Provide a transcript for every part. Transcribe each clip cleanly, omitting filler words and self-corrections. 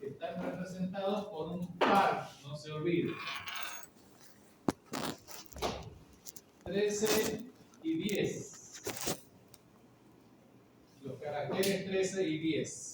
están representados por un par, no se olvide. 13 y 10. Los caracteres 13 y 10.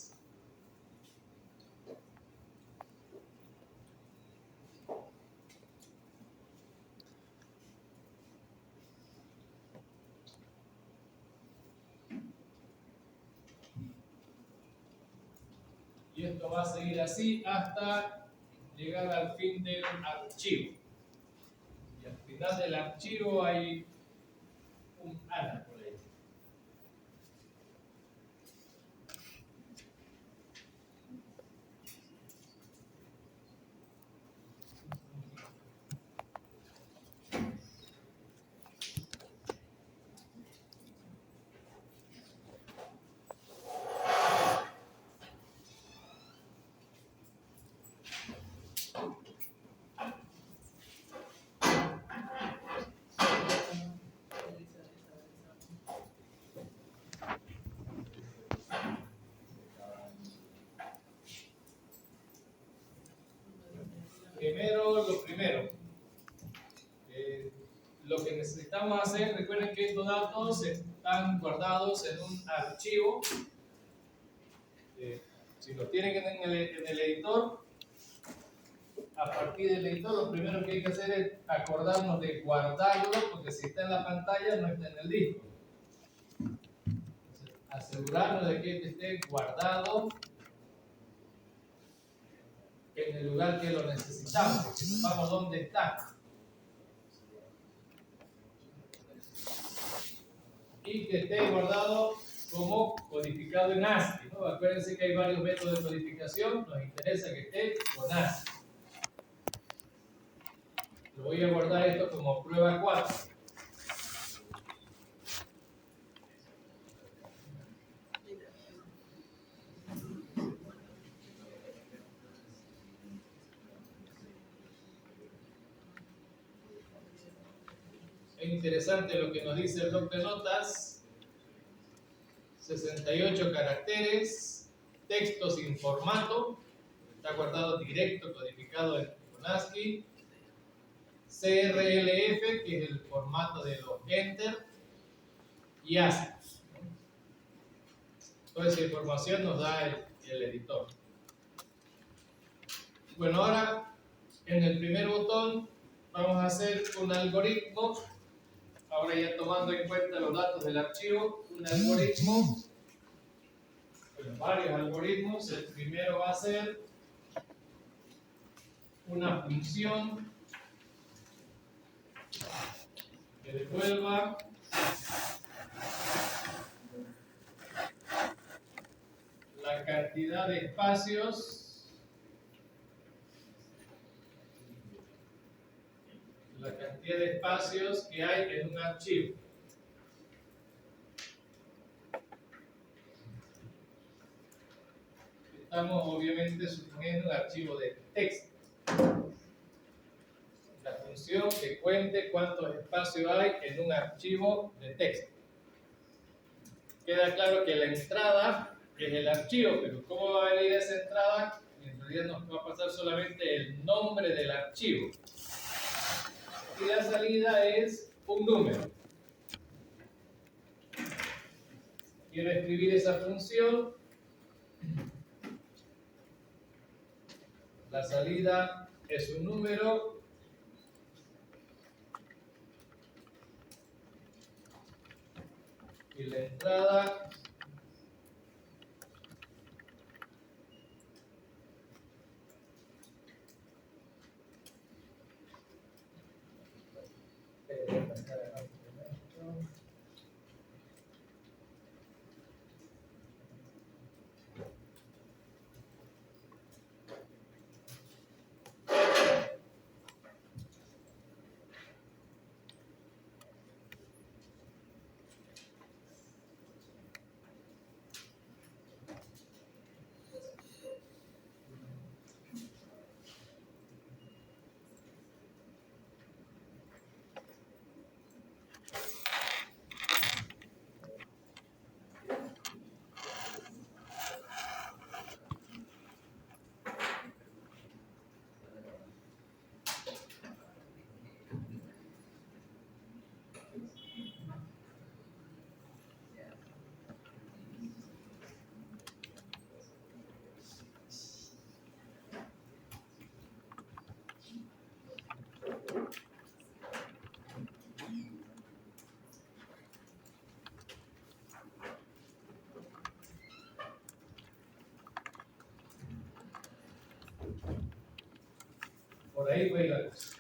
Y esto va a seguir así hasta llegar al fin del archivo. Y al final del archivo hay un ANA por ahí. Lo primero, lo que necesitamos hacer, recuerden que estos datos están guardados en un archivo. Si lo tienen en el editor, a partir del editor lo primero que hay que hacer es acordarnos de guardarlo, porque si está en la pantalla no está en el disco. Entonces, asegurarnos de que esté guardado en el lugar que lo necesitamos, que sepamos dónde está. Y que esté guardado como codificado en ASCII, ¿no? Acuérdense que hay varios métodos de codificación, nos interesa que esté con ASCII. Lo voy a guardar esto como prueba 4. Es interesante lo que nos dice el bloc de notas. 68 caracteres, texto sin formato, está guardado directo, codificado con ASCII. CRLF, que es el formato de los Enter, y ASCII. Toda esa información nos da el editor. Bueno, ahora en el primer botón vamos a hacer un algoritmo. Ahora ya tomando en cuenta los datos del archivo, un algoritmo, bueno, varios algoritmos. El primero va a ser una función que devuelva la cantidad de espacios que hay en un archivo. Estamos obviamente suponiendo un archivo de texto. La función que cuente cuántos espacios hay en un archivo de texto. Queda claro que la entrada es el archivo, pero ¿cómo va a venir esa entrada? En realidad nos va a pasar solamente el nombre del archivo. Y la salida es un número. Quiero escribir esa función. La salida es un número. Y la entrada Por ahí va a ir la cosa.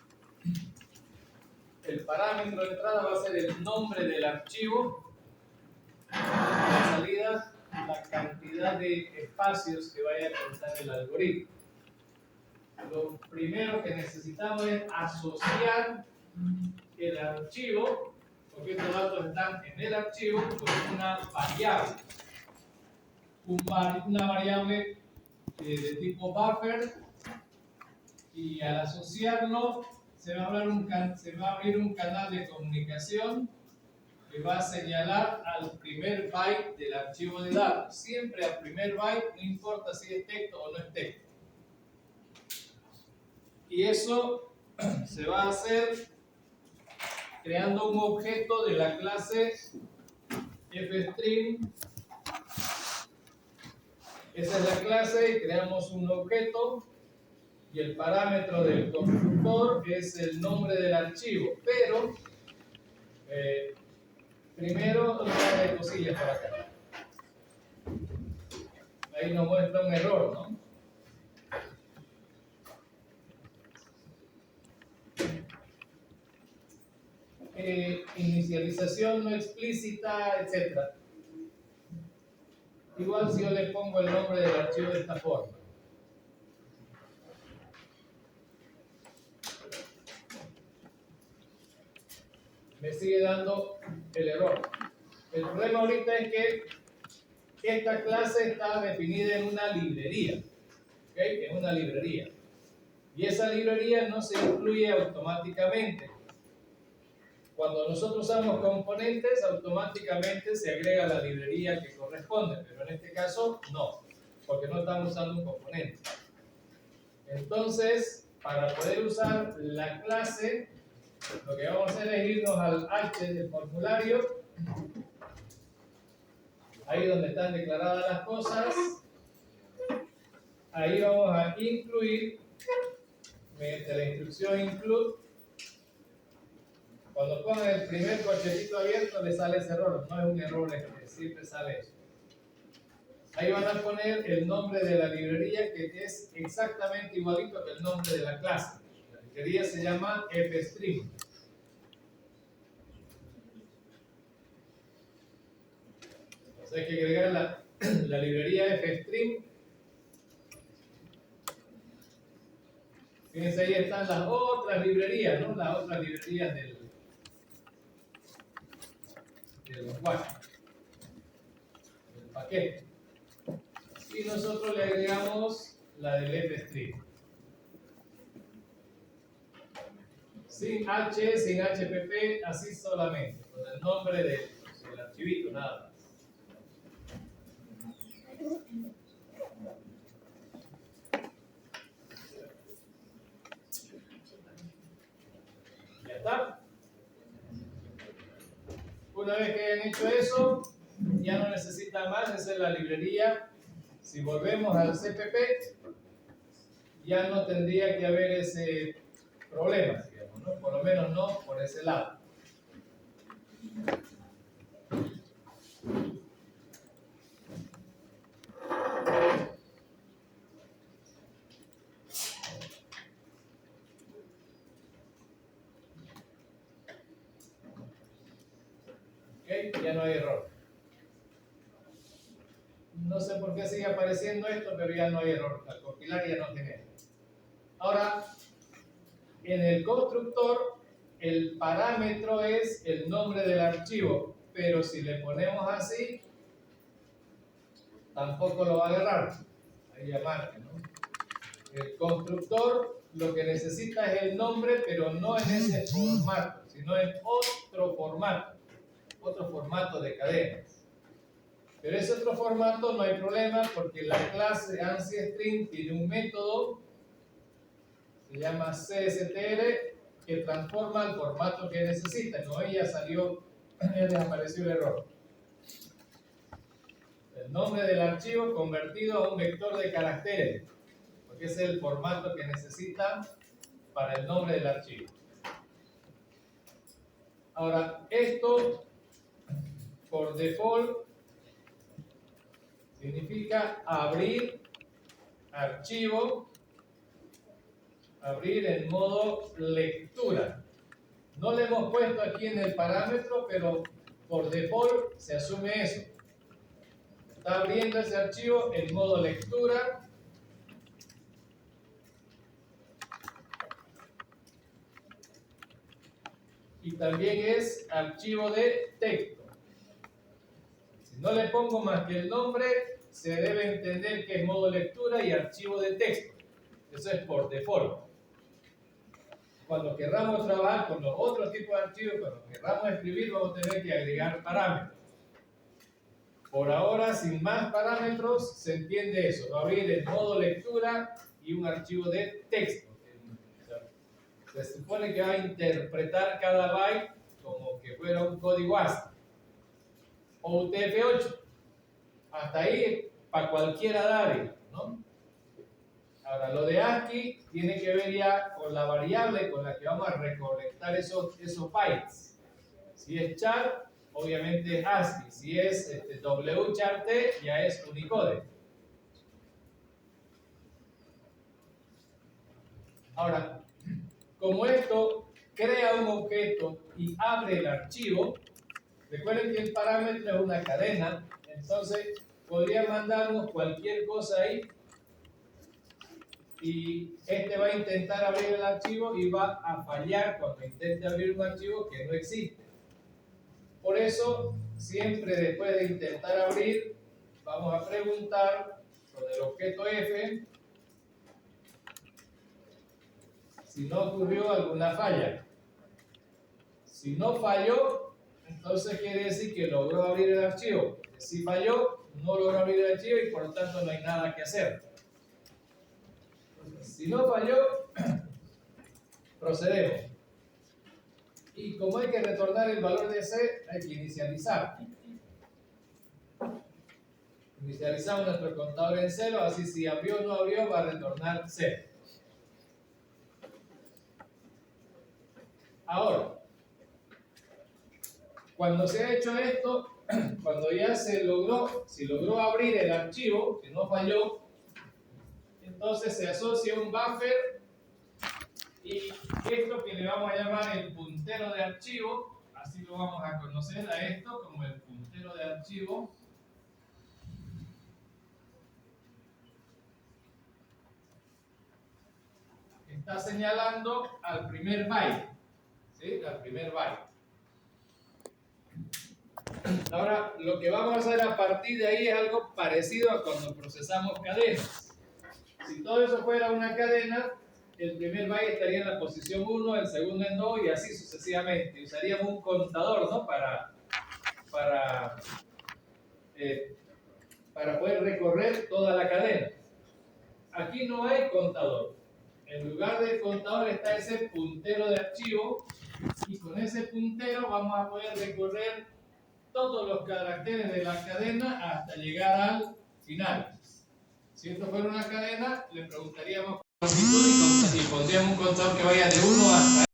El parámetro de entrada va a ser el nombre del archivo. La salida, la cantidad de espacios que vaya a contar el algoritmo. Lo primero que necesitamos es asociar el archivo, porque estos datos están en el archivo, con una variable. Una variable de tipo buffer, y al asociarlo se va a abrir un canal de comunicación que va a señalar al primer byte del archivo de datos. Siempre al primer byte, no importa si es texto o no es texto. Y eso se va a hacer creando un objeto de la clase fstring. Esa es la clase y creamos un objeto y el parámetro del constructor es el nombre del archivo. Pero primero un par de cosillas por acá. Ahí nos muestra un error, ¿no? Inicialización no explícita, etc. Igual si yo le pongo el nombre del archivo de esta forma. Me sigue dando el error. El problema ahorita es que esta clase está definida en una librería. ¿Okay? En una librería. Y esa librería no se incluye automáticamente. Cuando nosotros usamos componentes, automáticamente se agrega la librería que corresponde, pero en este caso no, porque no estamos usando un componente. Entonces, para poder usar la clase, lo que vamos a hacer es irnos al H del formulario, ahí donde están declaradas las cosas, ahí vamos a incluir, mediante la instrucción include. Cuando pongan el primer corchelecito abierto le sale ese error, no es un error, siempre sale eso. Ahí van a poner el nombre de la librería que es exactamente igualito que el nombre de la clase. La librería se llama fstring. Entonces hay que agregar la librería fstring. Fíjense, ahí están las otras librerías, ¿no? Las otras librerías del lenguaje, del paquete. Y nosotros le agregamos la del fstring. Sin H, sin HPP, así solamente, con el nombre del archivito, nada más. Ya está. Una vez que hayan hecho eso, ya no necesitan más, esa es la librería. Si volvemos al CPP, ya no tendría que haber ese problema, digamos, ¿no? Por lo menos no por ese lado. ¿Ok? Ya no hay error. No sé por qué sigue apareciendo esto, pero ya no hay error. Al compilar ya no genera. Ahora, en el constructor, el parámetro es el nombre del archivo, pero si le ponemos así, tampoco lo va a agarrar. Ahí ya marca, ¿no? El constructor lo que necesita es el nombre, pero no en ese formato, sino en otro formato de cadenas. Pero ese otro formato no hay problema porque la clase ANSI-String tiene un método, se llama CSTR, que transforma el formato que necesita. No, ya salió, ya desapareció el error. El nombre del archivo convertido a un vector de caracteres, porque ese es el formato que necesita para el nombre del archivo. Ahora, esto por default significa abrir archivo abrir en modo lectura. No le hemos puesto aquí en el parámetro, pero por default se asume eso. Está abriendo ese archivo en modo lectura. Y también es archivo de texto. Si no le pongo más que el nombre, se debe entender que es modo lectura y archivo de texto. Eso es por default. Cuando querramos trabajar con los otros tipos de archivos, cuando querramos escribir, vamos a tener que agregar parámetros. Por ahora, sin más parámetros, se entiende eso. Va a abrir en modo lectura y un archivo de texto. Se supone que va a interpretar cada byte como que fuera un código ASCII o UTF-8. Hasta ahí, para cualquiera área, ¿no? Ahora, lo de ASCII tiene que ver ya con la variable con la que vamos a recolectar esos bytes. Si es char, obviamente es ASCII. Si es wchart, ya es Unicode. Ahora, como esto crea un objeto y abre el archivo, recuerden que el parámetro es una cadena, entonces podría mandarnos cualquier cosa ahí y este va a intentar abrir el archivo y va a fallar cuando intente abrir un archivo que no existe. Por eso, siempre después de intentar abrir, vamos a preguntar con el objeto f si no ocurrió alguna falla. Si no falló, entonces quiere decir que logró abrir el archivo. Si falló, no logró abrir el archivo y por lo tanto no hay nada que hacer. Si no falló, procedemos. Y como hay que retornar el valor de C, hay que inicializar. Inicializamos nuestro contador en 0, así si abrió o no abrió va a retornar 0. Ahora, cuando se ha hecho esto, cuando ya se logró, si logró abrir el archivo, que no falló, entonces se asocia un buffer y esto que le vamos a llamar el puntero de archivo, así lo vamos a conocer a esto como el puntero de archivo. Está señalando al primer byte, ¿sí? Al primer byte. Ahora, lo que vamos a hacer a partir de ahí es algo parecido a cuando procesamos cadenas. Si todo eso fuera una cadena, el primer byte estaría en la posición 1, el segundo en 2 y así sucesivamente. Usaríamos un contador, ¿no? Para poder recorrer toda la cadena. Aquí no hay contador. En lugar del contador está ese puntero de archivo y con ese puntero vamos a poder recorrer todos los caracteres de la cadena hasta llegar al final. Si esto fuera una cadena, le preguntaríamos por longitud y pondríamos un contador que vaya de 1 hasta